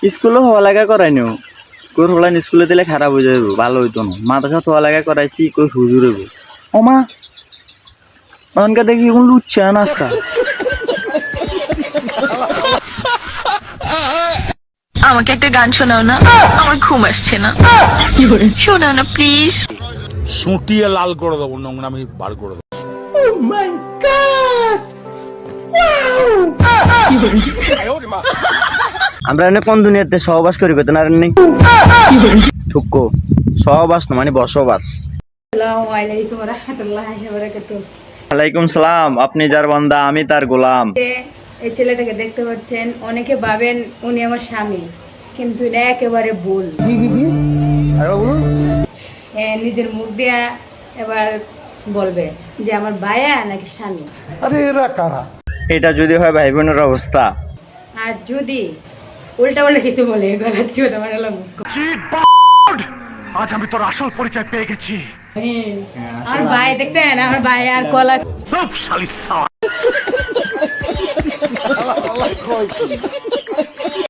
স্কুলে হওয়া লাগা করাই নিও কই হলাইন স্কুলে দিলে খারাপ হয়ে যাবে ভালো হইতো না মাদ্রাসা হওয়া লাগা করাইছি কই হুজুর হইব ও মা অনকা দেখি কোন লুচ্ছা নাস্তা আমাকে একটা গান শোনাও না, আমার ঘুম আসছে না। শোনাও না প্লিজ। সুটিয়ে লাল করে দেবো, নোংরামি বার করে দেবো। আমরা এনে কোন দুনিয়াতে সহবাস করি বেতন আর নেই ঠুকো সহবাস না মানে বসবাস। আসসালামু আলাইকুম ওয়া রাহমাতুল্লাহি ওয়া বারাকাতুহু। ওয়ালাইকুম সালাম, আপনি যার বান্দা আমি তার গোলাম। এই ছেলেটাকে দেখতে পাচ্ছেন, অনেকে ভাবেন উনি আমার স্বামী, কিন্তু এটা একেবারে ভুল। নিজের মুখ দিয়া এবার বলবে যে আমার ভাইয়া নাকি স্বামী। এটা যদি হয় ভাই বোনের অবস্থা। আর যদি উল্টা পাল্টা কিছু বলে গলার চোট আমার হলো মুখ। আজ আমি তোর আসল পরিচয় পেয়ে গেছি। আমার ভাই দেখছেন, আমার ভাই আর কলা সব শালিস